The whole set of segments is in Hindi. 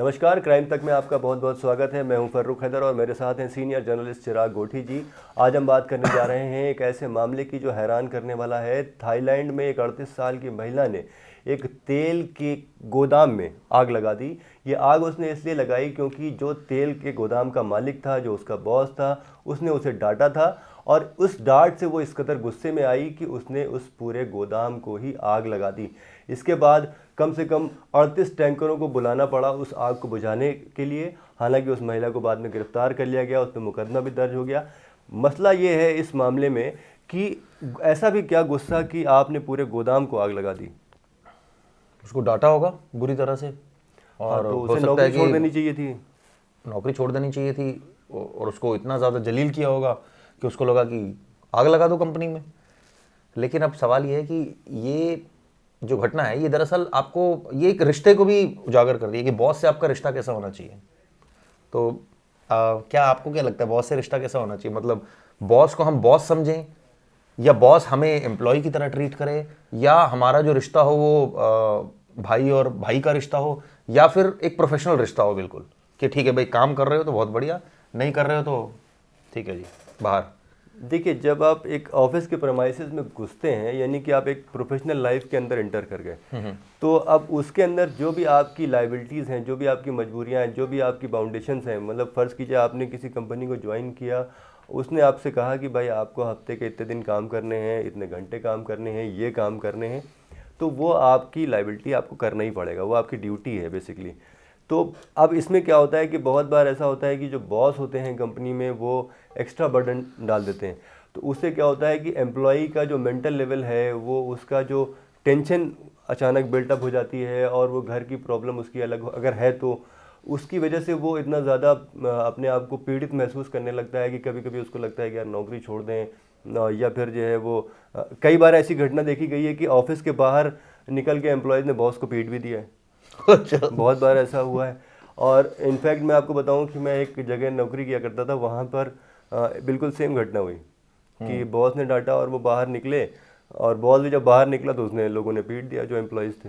नमस्कार, क्राइम तक में आपका बहुत बहुत स्वागत है। मैं हूं फर्रुख हैदर और मेरे साथ हैं सीनियर जर्नलिस्ट चिराग गोठी जी। आज हम बात करने जा रहे हैं एक ऐसे मामले की जो हैरान करने वाला है। थाईलैंड में एक 38 साल की महिला ने एक तेल के गोदाम में आग लगा दी। ये आग उसने इसलिए लगाई क्योंकि जो तेल के गोदाम का मालिक था, जो उसका बॉस था, उसने उसे डांटा था और उस डांट से वो इस कदर गुस्से में आई कि उसने उस पूरे गोदाम को ही आग लगा दी। इसके बाद कम से कम 38 टैंकरों को बुलाना पड़ा उस आग को बुझाने के लिए। हालांकि उस महिला को बाद में गिरफ्तार कर लिया गया, उस पर मुकदमा भी दर्ज हो गया। मसला ये है इस मामले में कि ऐसा भी क्या गुस्सा कि आपने पूरे गोदाम को आग लगा दी। उसको डांटा होगा बुरी तरह से और तो हो उसे सकता है नौकरी कि छोड़ देनी चाहिए थी। नौकरी छोड़ देनी चाहिए थी और उसको इतना ज़्यादा जलील किया होगा कि उसको लगा कि आग लगा दो कंपनी में। लेकिन अब सवाल ये है कि ये जो घटना है ये दरअसल आपको ये एक रिश्ते को भी उजागर कर दिया कि बॉस से आपका रिश्ता कैसा होना चाहिए। तो क्या आपको क्या लगता है बॉस से रिश्ता कैसा होना चाहिए? मतलब बॉस को हम बॉस समझें या बॉस हमें एम्प्लॉय की तरह ट्रीट करे, या हमारा जो रिश्ता हो वो भाई और भाई का रिश्ता हो, या फिर एक प्रोफेशनल रिश्ता हो बिल्कुल कि ठीक है भाई काम कर रहे हो तो बहुत बढ़िया, नहीं कर रहे हो तो ठीक है जी बाहर। देखिए, जब आप एक ऑफिस के प्रेमाइसेस में घुसते हैं, यानी कि आप एक प्रोफेशनल लाइफ के अंदर एंटर कर गए, तो अब उसके अंदर जो भी आपकी लाइबिलिटीज़ हैं, जो भी आपकी मजबूरियां हैं, जो भी आपकी बाउंडेशंस हैं, मतलब फ़र्ज़ कीजिए आपने किसी कंपनी को ज्वाइन किया, उसने आपसे कहा कि भाई आपको हफ्ते के इतने दिन काम करने हैं, इतने घंटे काम करने हैं, ये काम करने हैं, तो वो आपकी लाइबिलिटी आपको करना ही पड़ेगा, वो आपकी ड्यूटी है बेसिकली। तो अब इसमें क्या होता है कि बहुत बार ऐसा होता है कि जो बॉस होते हैं कंपनी में वो एक्स्ट्रा बर्डन डाल देते हैं। तो उससे क्या होता है कि एम्प्लॉई का जो मेंटल लेवल है, वो उसका जो टेंशन अचानक बिल्टअप हो जाती है और वो घर की प्रॉब्लम उसकी अलग अगर है तो उसकी वजह से वो इतना ज़्यादा अपने आप को पीड़ित महसूस करने लगता है कि कभी कभी उसको लगता है कि यार नौकरी छोड़ दें। या फिर जो है वो कई बार ऐसी घटना देखी गई है कि ऑफिस के बाहर निकल के एम्प्लॉयज़ ने बॉस को पीट भी दिया है। अच्छा। बहुत बार ऐसा हुआ है। और इनफैक्ट मैं आपको बताऊं कि मैं एक जगह नौकरी किया करता था, वहाँ पर बिल्कुल सेम घटना हुई कि बॉस ने डांटा और वो बाहर निकले, और बॉस भी जब बाहर निकला तो उसने लोगों ने पीट दिया जो एम्प्लॉयज़ थे।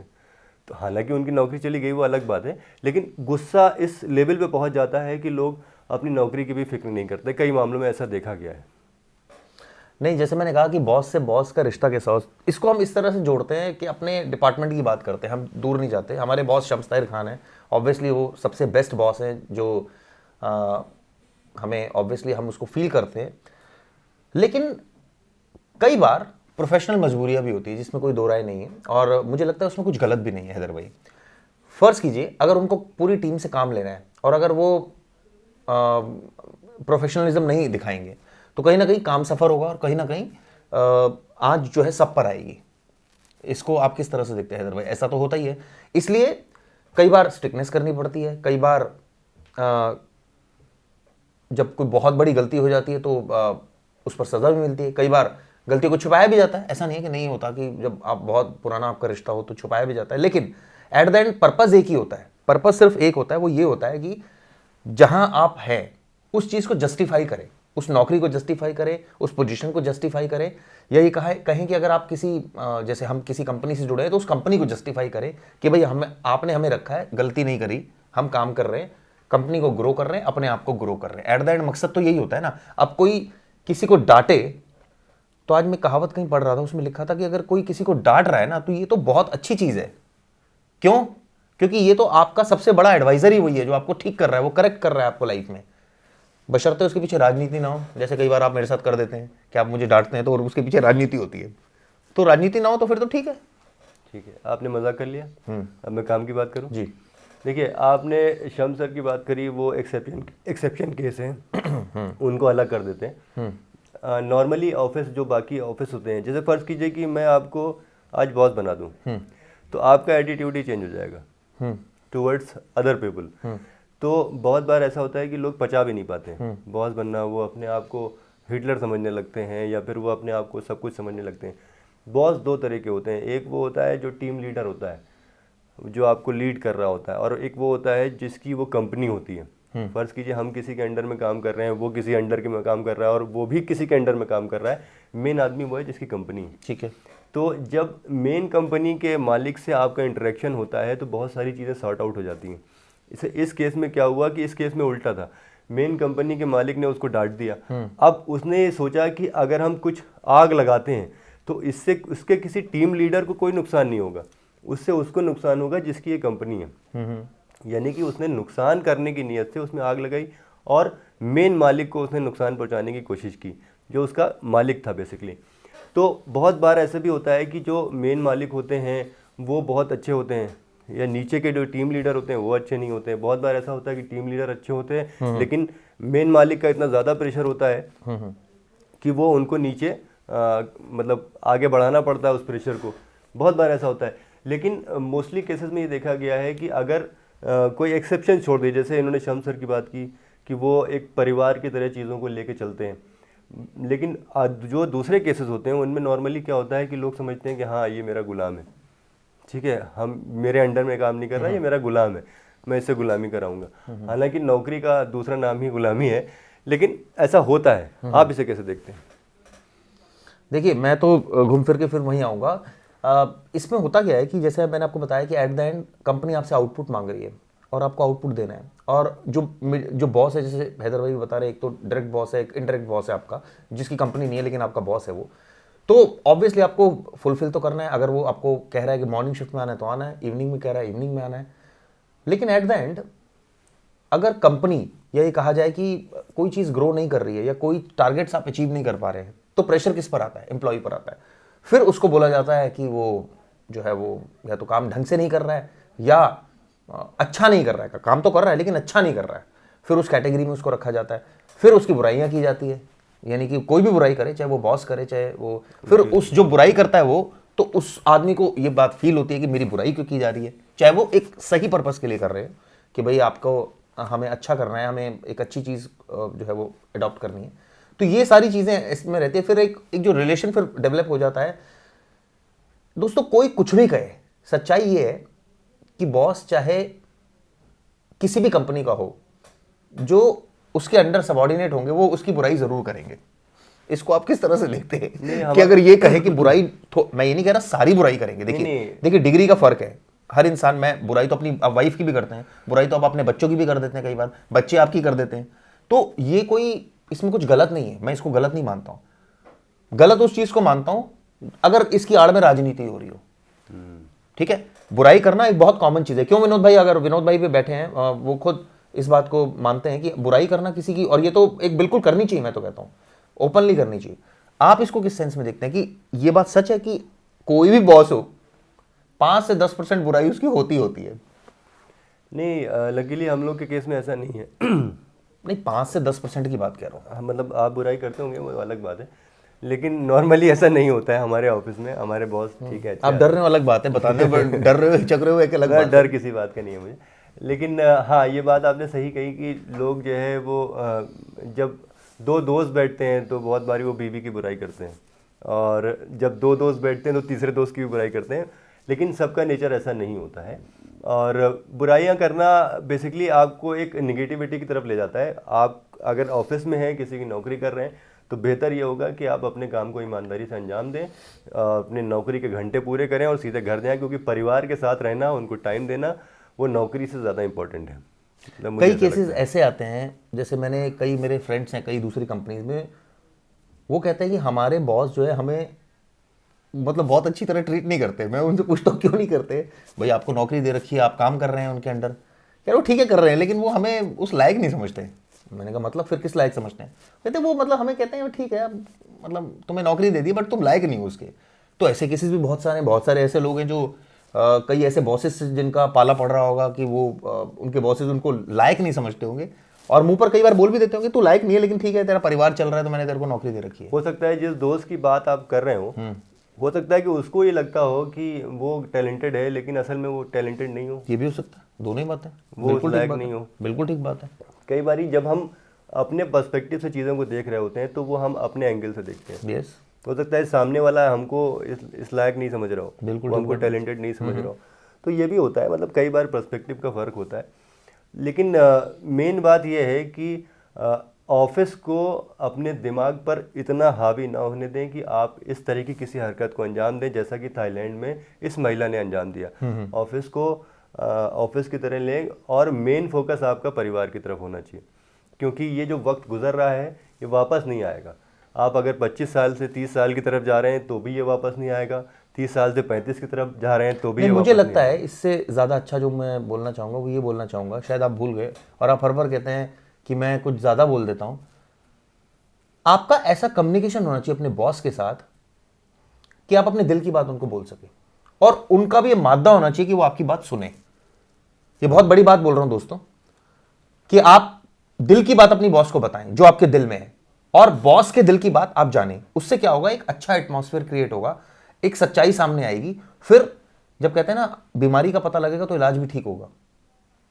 तो हालांकि उनकी नौकरी चली गई वो अलग बात है, लेकिन गुस्सा इस लेवल पे पहुंच जाता है कि लोग अपनी नौकरी की भी फिक्र नहीं करते। कई मामलों में ऐसा देखा गया है। नहीं, जैसे मैंने कहा कि बॉस से बॉस का रिश्ता कैसा हो, इसको हम इस तरह से जोड़ते हैं कि अपने डिपार्टमेंट की बात करते हैं, हम दूर नहीं जाते। हमारे बॉस शम्स ताहिर खान हैं, ऑब्वियसली वो सबसे बेस्ट बॉस हैं जो हमें ऑब्वियसली हम उसको फील करते हैं। लेकिन कई बार प्रोफेशनल मजबूरियां भी होती है जिसमें कोई दो राय नहीं है, और मुझे लगता है उसमें कुछ गलत भी नहीं है हैदर भाई। फ़र्ज़ कीजिए अगर उनको पूरी टीम से काम लेना है और अगर वो प्रोफेशनलिज्म नहीं दिखाएंगे तो कहीं ना कहीं काम सफ़र होगा और कहीं ना कहीं आज जो है सब पर आएगी। इसको आप किस तरह से देखते हैं हैदर भाई? ऐसा तो होता ही है, इसलिए कई बार स्ट्रिक्टनेस करनी पड़ती है, कई बार जब कोई बहुत बड़ी गलती हो जाती है तो उस पर सज़ा भी मिलती है। कई बार गलती को छुपाया भी जाता है, ऐसा नहीं है कि नहीं होता कि जब आप बहुत पुराना आपका रिश्ता हो तो छुपाया भी जाता है। लेकिन एट द एंड पर्पज़ एक ही होता है, पर्पज़ सिर्फ एक होता है, वो ये होता है कि जहां आप हैं उस चीज़ को जस्टिफाई करें, उस नौकरी को जस्टिफाई करें, उस पोजीशन को जस्टिफाई करें, या ये कहें कि अगर आप किसी जैसे हम किसी कंपनी से जुड़े हैं तो उस कंपनी को जस्टिफाई करें कि भाई आपने हमें रखा है, गलती नहीं करी, हम काम कर रहे हैं, कंपनी को ग्रो कर रहे हैं, अपने आप को ग्रो कर रहे हैं। एट द एंड मकसद तो यही होता है ना। अब कोई किसी को डांटे तो आज मैं कहावत कहीं पढ़ रहा था, उसमें लिखा था कि अगर कोई किसी को डांट रहा है ना तो ये तो बहुत अच्छी चीज़ है। क्यों? क्योंकि ये तो आपका सबसे बड़ा एडवाइजर ही वही है जो आपको ठीक कर रहा है, वो करेक्ट कर रहा है आपको लाइफ में, बशर्ते उसके पीछे राजनीति ना हो। जैसे कई बार आप मेरे साथ कर देते हैं कि आप मुझे डांटते हैं तो और उसके पीछे राजनीति होती है, तो राजनीति ना हो तो फिर तो ठीक है। ठीक है, आपने मजाक कर लिया। अब मैं काम की बात करूं जी। देखिए, आपने शम्स सर की बात करी, वो एक्सेप्शन केस हैं, उनको अलग कर देते हैं। नॉर्मली ऑफिस जो बाकी ऑफिस होते हैं, जैसे फ़र्ज़ कीजिए कि मैं आपको आज बॉस बना दूं, तो आपका एटीट्यूड ही चेंज हो जाएगा टुवर्ड्स अदर पीपल। तो बहुत बार ऐसा होता है कि लोग पचा भी नहीं पाते बॉस बनना, वो अपने आप को हिटलर समझने लगते हैं या फिर वो अपने आप को सब कुछ समझने लगते हैं। बॉस दो तरह के होते हैं, एक वो होता है जो टीम लीडर होता है, जो आपको लीड कर रहा होता है, और एक वो होता है जिसकी वो कंपनी होती है। फ़र्ज़ कीजिए हम किसी के अंडर में काम कर रहे हैं, वो किसी अंडर के में काम कर रहा है और वो भी किसी के अंडर में काम कर रहा है। मेन आदमी वो है जिसकी कंपनी है। ठीक है। तो जब मेन कंपनी के मालिक से आपका इंटरेक्शन होता है तो बहुत सारी चीज़ें सॉर्ट आउट हो जाती हैं। इस केस में क्या हुआ कि इस केस में उल्टा था, मेन कंपनी के मालिक ने उसको डांट दिया। अब उसने ये सोचा कि अगर हम कुछ आग लगाते हैं तो इससे उसके किसी टीम लीडर को कोई नुकसान नहीं होगा, उससे उसको नुकसान होगा जिसकी ये कंपनी है। यानी कि उसने नुकसान करने की नीयत से उसमें आग लगाई और मेन मालिक को उसने नुकसान पहुंचाने की कोशिश की, जो उसका मालिक था बेसिकली। तो बहुत बार ऐसा भी होता है कि जो मेन मालिक होते हैं वो बहुत अच्छे होते हैं, या नीचे के जो टीम लीडर होते हैं वो अच्छे नहीं होते हैं। बहुत बार ऐसा होता है कि टीम लीडर अच्छे होते हैं लेकिन मेन मालिक का इतना ज़्यादा प्रेशर होता है कि वो उनको नीचे मतलब आगे बढ़ाना पड़ता है उस प्रेशर को। बहुत बार ऐसा होता है, लेकिन मोस्टली केसेस में ये देखा गया है कि अगर कोई एक्सेप्शन छोड़ दे, जैसे इन्होंने शम्स सर की बात की कि वो एक परिवार की तरह चीज़ों को लेके चलते हैं, लेकिन जो दूसरे केसेस होते हैं उनमें नॉर्मली क्या होता है कि लोग समझते हैं कि हाँ ये मेरा गुलाम है, ठीक है, हम मेरे अंडर में काम नहीं कर रहा, ये मेरा गुलाम है, मैं इससे गुलामी कराऊंगा। हालांकि नौकरी का दूसरा नाम ही गुलामी है, लेकिन ऐसा होता है। आप इसे कैसे देखते हैं? देखिए, मैं तो घूम फिर के फिर वहीं आऊँगा। इसमें होता क्या है कि जैसे मैंने आपको बताया कि एट द एंड कंपनी आपसे आउटपुट मांग रही है और आपको आउटपुट देना है, और जो बॉस है, जैसे हैदर भाई बता रहे, एक तो डायरेक्ट बॉस है, एक इनडायरेक्ट बॉस है आपका, जिसकी कंपनी नहीं है लेकिन आपका बॉस है वो, तो ऑब्वियसली आपको फुलफिल तो करना है। अगर वो आपको कह रहा है कि मॉर्निंग शिफ्ट में आना है तो आना है, इवनिंग में कह रहा है इवनिंग में आना है, लेकिन एट द एंड अगर कंपनी या ये कहा जाए कि कोई चीज़ ग्रो नहीं कर रही है या कोई टारगेट्स आप अचीव नहीं कर पा रहे हैं, तो प्रेशर किस पर आता है? एम्प्लॉय पर आता है। फिर उसको बोला जाता है कि वो जो है वो या तो काम ढंग से नहीं कर रहा है या अच्छा नहीं कर रहा है, काम तो कर रहा है लेकिन अच्छा नहीं कर रहा है, फिर उस कैटेगरी में उसको रखा जाता है। फिर उसकी बुराइयां की जाती है, यानी कि कोई भी बुराई करे, चाहे वो बॉस करे चाहे वो, फिर उस जो बुराई करता है वो, तो उस आदमी को ये बात फील होती है कि मेरी बुराई क्यों की जा रही है, चाहे वो एक सही पर्पस के लिए कर रहे हैं कि भाई आपको हमें अच्छा करना है, हमें एक अच्छी चीज़ जो है वो अडॉप्ट करनी है। तो ये सारी चीज़ें इसमें रहती है। फिर एक जो रिलेशन फिर डेवलप हो जाता है। दोस्तों, कोई कुछ भी कहे, सच्चाई ये है कि बॉस चाहे किसी भी कंपनी का हो, जो उसके अंडर सबऑर्डिनेट होंगे वो उसकी बुराई जरूर करेंगे। इसको आप किस तरह से देखते हैं कि अगर ये कहे कि बुराई, मैं ये नहीं कह रहा सारी बुराई करेंगे, देखिए डिग्री का फर्क है। हर इंसान, मैं बुराई तो अपनी वाइफ की भी करते हैं, बुराई तो आप अपने बच्चों की भी कर देते हैं, कई बार बच्चे आपकी कर देते हैं, तो ये कोई इसमें कुछ गलत नहीं है, मैं इसको गलत नहीं मानता हूं। गलत उस चीज को मानता हूं अगर इसकी आड़ में राजनीति हो रही हो। ठीक है, बुराई करना एक बहुत कॉमन चीज है। क्यों विनोद भाई, अगर विनोद भाई भी बैठे हैं, वो खुद इस बात को मानते हैं कि बुराई करना किसी की, और ये तो एक बिल्कुल करनी चाहिए, मैं तो कहता हूं ओपनली करनी चाहिए। आप इसको किस सेंस में देखते हैं कि ये बात सच है कि कोई भी बॉस हो 5 से 10% बुराई उसकी होती है? नहीं, लकीली हम लोग के केस में ऐसा नहीं है। नहीं, 5 से 10% की बात कह रहा हूँ। मतलब आप बुराई करते होंगे वो अलग बात है, लेकिन नॉर्मली ऐसा नहीं होता है हमारे ऑफिस में। हमारे बॉस ठीक है, आप डर रहे हो अलग बात है, बताने पर डर रहे हो, हिचक रहे हो, एक अलग बात है। डर किसी बात का नहीं है मुझे, लेकिन हाँ ये बात आपने सही कही कि लोग जो है वो जब दो दोस्त बैठते हैं तो बहुत बारी वो बीवी की बुराई करते हैं, और जब दो दोस्त बैठते हैं तो तीसरे दोस्त की भी बुराई करते हैं, लेकिन सबका नेचर ऐसा नहीं होता है। और बुराइयां करना बेसिकली आपको एक निगेटिविटी की तरफ ले जाता है। आप अगर ऑफिस में हैं, किसी की नौकरी कर रहे हैं, तो बेहतर ये होगा कि आप अपने काम को ईमानदारी से अंजाम दें, अपने नौकरी के घंटे पूरे करें और सीधे घर जाएं, क्योंकि परिवार के साथ रहना, उनको टाइम देना, वो नौकरी से ज़्यादा इंपॉर्टेंट है। कई केसेस ऐसे आते हैं, जैसे मैंने कई मेरे फ्रेंड्स हैं कई दूसरी कंपनीज में, वो कहते हैं कि हमारे बॉस जो है हमें मतलब बहुत अच्छी तरह ट्रीट नहीं करते। मैं उनसे पूछता हूँ क्यों नहीं करते? भाई आपको नौकरी दे रखी है, आप काम कर रहे हैं उनके अंडर, यार वो ठीक है कर रहे हैं, लेकिन वो हमें उस लायक नहीं समझते। मैंने कहा मतलब फिर किस लायक समझते हैं? कहते वो मतलब हमें कहते हैं ठीक है मतलब तुम्हें नौकरी दे दी बट तुम लायक नहीं हो उसके। तो ऐसे केसेस भी बहुत सारे ऐसे लोग हैं जो कई ऐसे बॉसेस जिनका पाला पड़ रहा होगा कि वो उनके बॉसेस उनको लायक नहीं समझते होंगे, और मुंह पर कई बार बोल भी देते होंगे तू लायक नहीं है, लेकिन ठीक है तेरा परिवार चल रहा है तो मैंने तेरे को नौकरी दे रखी है। हो सकता है जिस दोस्त की बात आप कर रहे हो सकता है कि उसको ये लगता हो कि वो टैलेंटेड है, लेकिन असल में वो टैलेंटेड नहीं हो। ये भी हो सकता है, दोनों ही बातें, वो लायक नहीं हो। बिल्कुल ठीक बात है। कई बारी जब हम अपने पर्सपेक्टिव से चीज़ों को देख रहे होते हैं तो वो हम अपने एंगल से देखते हैं। यस, हो सकता है सामने वाला हमको इस लायक नहीं समझ रहा हो, बिल्कुल हमको टैलेंटेड नहीं समझ रहा हो, तो ये भी होता है। मतलब कई बार पर्सपेक्टिव का फ़र्क होता है, लेकिन मेन बात यह है कि ऑफिस को अपने दिमाग पर इतना हावी ना होने दें कि आप इस तरह की किसी हरकत को अंजाम दें जैसा कि थाईलैंड में इस महिला ने अंजाम दिया। ऑफिस को ऑफिस की तरह लें, और मेन फोकस आपका परिवार की तरफ होना चाहिए, क्योंकि ये जो वक्त गुजर रहा है ये वापस नहीं आएगा। आप अगर 25 साल से 30 साल की तरफ जा रहे हैं तो भी ये वापस नहीं आएगा, 30 साल से 35 की तरफ जा रहे हैं तो भी ये मुझे वापस लगता है इससे ज़्यादा अच्छा जो मैं बोलना चाहूँगा वो ये बोलना चाहूँगा, शायद आप भूल गए और आप हर बार कहते हैं कि मैं कुछ ज़्यादा बोल देता हूँ। आपका ऐसा कम्युनिकेशन होना चाहिए अपने बॉस के साथ कि आप अपने दिल की बात उनको बोल सके, और उनका भी ये मादा होना चाहिए कि वो आपकी बात सुने। ये बहुत बड़ी बात बोल रहा हूं दोस्तों, कि आप दिल की बात अपनी बॉस को बताएं जो आपके दिल में है, और बॉस के दिल की बात आप जानें। उससे क्या होगा, एक अच्छा एटमॉस्फेयर क्रिएट होगा, एक सच्चाई सामने आएगी। फिर जब कहते हैं ना बीमारी का पता लगेगा तो इलाज भी ठीक होगा।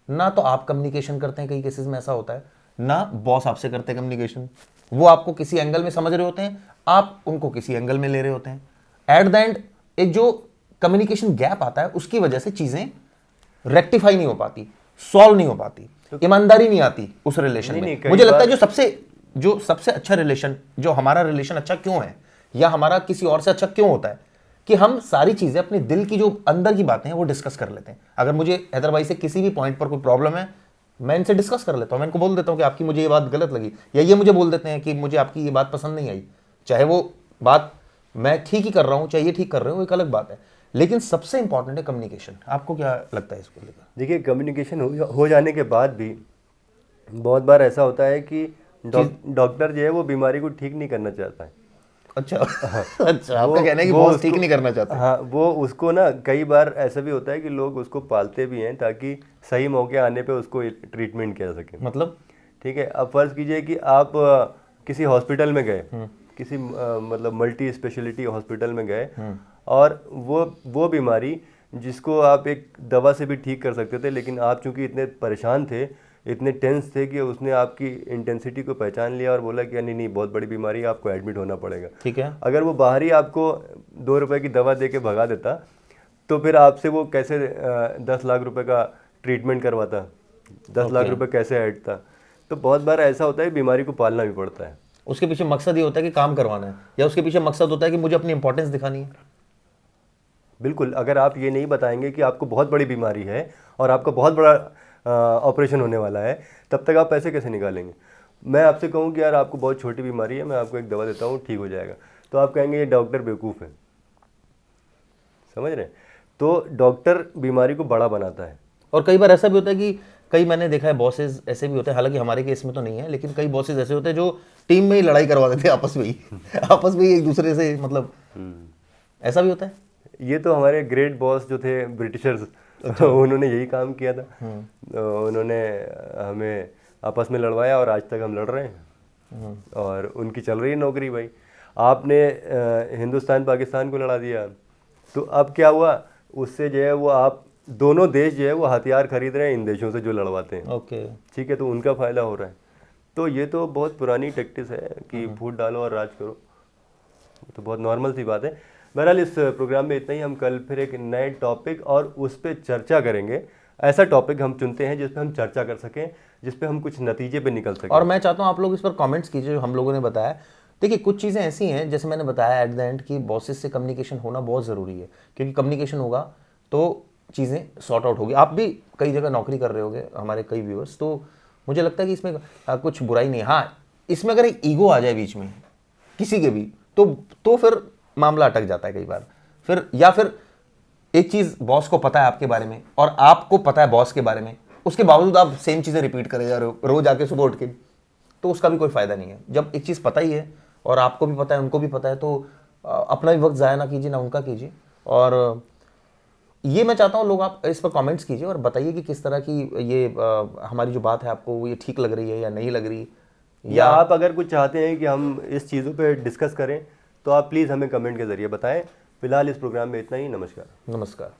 ना तो आप कम्युनिकेशन करते हैं, कई केसेस में ऐसा होता है, ना बॉस आपसे करते हैं कम्युनिकेशन। वो आपको किसी एंगल में समझ रहे होते हैं, आप उनको किसी एंगल में ले रहे होते हैं। एट द एंड एक जो कम्युनिकेशन गैप आता है उसकी वजह से चीजें रेक्टिफाई नहीं हो पाती, सॉल्व नहीं हो पाती, ईमानदारी नहीं आती उस रिलेशन में। मुझे लगता है जो सबसे अच्छा रिलेशन, जो हमारा रिलेशन अच्छा क्यों है या हमारा किसी और से अच्छा क्यों होता है, कि हम सारी चीजें अपने दिल की जो अंदर की बातें हैं वो डिस्कस कर लेते हैं। अगर मुझे हैदर भाई से किसी भी पॉइंट पर कोई प्रॉब्लम है, मैं इनसे डिस्कस कर लेता हूं। मैं इनको बोल देता हूं कि आपकी मुझे ये बात गलत लगी, या ये मुझे बोल देते हैं कि मुझे आपकी ये बात पसंद नहीं आई। चाहे वो बात मैं ठीक ही कर रहा हूं, चाहे ये ठीक कर रहे हो, एक अलग बात है, लेकिन सबसे इंपॉर्टेंट है कम्युनिकेशन। आपको क्या लगता है इसको लेकर? देखिए, कम्युनिकेशन हो जाने के बाद भी बहुत बार ऐसा होता है कि डॉक्टर जो है वो बीमारी को ठीक नहीं करना चाहता है। अच्छा अच्छा, आपका कहना है कि बॉस ठीक नहीं करना चाहता। हाँ, वो उसको ना, कई बार ऐसा भी होता है कि लोग उसको पालते भी हैं ताकि सही मौके आने पे उसको ट्रीटमेंट किया जा सके। मतलब ठीक है, अब फर्ज कीजिए कि आप किसी हॉस्पिटल में गए, किसी मतलब मल्टी स्पेशलिटी हॉस्पिटल में गए, और वो बीमारी जिसको आप एक दवा से भी ठीक कर सकते थे, लेकिन आप चूंकि इतने परेशान थे, इतने टेंस थे कि उसने आपकी इंटेंसिटी को पहचान लिया और बोला कि नहीं नहीं, बहुत बड़ी बीमारी है, आपको एडमिट होना पड़ेगा। ठीक है, अगर वो बाहर ही आपको 2 रुपए की दवा दे के भगा देता, तो फिर आपसे वो कैसे 10 लाख रुपए का ट्रीटमेंट करवाता, 10 लाख रुपए कैसे ऐडता। तो बहुत बार ऐसा होता है, बीमारी को पालना भी पड़ता है। उसके पीछे मकसद ये होता है कि काम करवाना है, या उसके पीछे मकसद होता है कि मुझे अपनी इंपॉर्टेंस दिखानी है। बिल्कुल, अगर आप ये नहीं बताएंगे कि आपको बहुत बड़ी बीमारी है और आपका बहुत बड़ा ऑपरेशन होने वाला है, तब तक आप पैसे कैसे निकालेंगे। मैं आपसे कहूँ कि यार आपको बहुत छोटी बीमारी है, मैं आपको एक दवा देता हूँ, ठीक हो जाएगा, तो आप कहेंगे ये डॉक्टर बेवकूफ़ है। समझ रहे हैं? तो डॉक्टर बीमारी को बड़ा बनाता है। और कई बार ऐसा भी होता है कि कई मैंने देखा है बॉसेज ऐसे भी होते हैं, हालांकि हमारे केस में तो नहीं है, लेकिन कई बॉसेज ऐसे होते हैं जो टीम में ही लड़ाई करवा देते हैं आपस में ही आपस में ही एक दूसरे से, मतलब ऐसा भी होता है। ये तो हमारे ग्रेट बॉस जो थे ब्रिटिशर्स, उन्होंने यही काम किया था। उन्होंने हमें आपस में लड़वाया और आज तक हम लड़ रहे हैं, और उनकी चल रही है नौकरी। भाई, आपने हिंदुस्तान पाकिस्तान को लड़ा दिया, तो अब क्या हुआ, उससे जो है वो आप दोनों देश जो है वो हथियार खरीद रहे हैं इन देशों से जो लड़वाते हैं। ओके, ठीक है, तो उनका फ़ायदा हो रहा है। तो ये तो बहुत पुरानी टैक्टिस है कि फूट डालो और राज करो, तो बहुत नॉर्मल सी बात है। बहरहाल, इस प्रोग्राम में इतना ही। हम कल फिर एक नए टॉपिक और उस पर चर्चा करेंगे। ऐसा टॉपिक हम चुनते हैं जिस पे हम चर्चा कर सकें, जिस पे हम कुछ नतीजे पे निकल सकें। और मैं चाहता हूँ आप लोग इस पर कमेंट्स कीजिए जो हम लोगों ने बताया। देखिए, कुछ चीज़ें ऐसी हैं, जैसे मैंने बताया एट द एंड कि बॉसेस से कम्युनिकेशन होना बहुत ज़रूरी है, क्योंकि कम्युनिकेशन होगा तो चीज़ें सॉर्ट आउट होगी। आप भी कई जगह नौकरी कर रहे होगे, हमारे कई व्यूअर्स, तो मुझे लगता है कि इसमें कुछ बुराई नहीं है। हाँ, इसमें अगर एक ईगो आ जाए बीच में किसी के भी, तो फिर मामला अटक जाता है कई बार। फिर या फिर एक चीज़ बॉस को पता है आपके बारे में और आपको पता है बॉस के बारे में, उसके बावजूद आप सेम चीज़ें रिपीट करे जा रहे हो रोज आके सुबह उठ के, तो उसका भी कोई फ़ायदा नहीं है। जब एक चीज़ पता ही है और आपको भी पता है, उनको भी पता है, तो अपना भी वक्त ज़ाया ना कीजिए, ना उनका कीजिए। और ये मैं चाहता हूँ लोग आप इस पर कमेंट्स कीजिए और बताइए कि किस तरह की ये हमारी जो बात है आपको ये ठीक लग रही है या नहीं लग रही, या आप अगर कुछ चाहते हैं कि हम इस चीज़ों पे डिस्कस करें, तो आप प्लीज़ हमें कमेंट के ज़रिए बताएं। फिलहाल इस प्रोग्राम में इतना ही। नमस्कार। नमस्कार।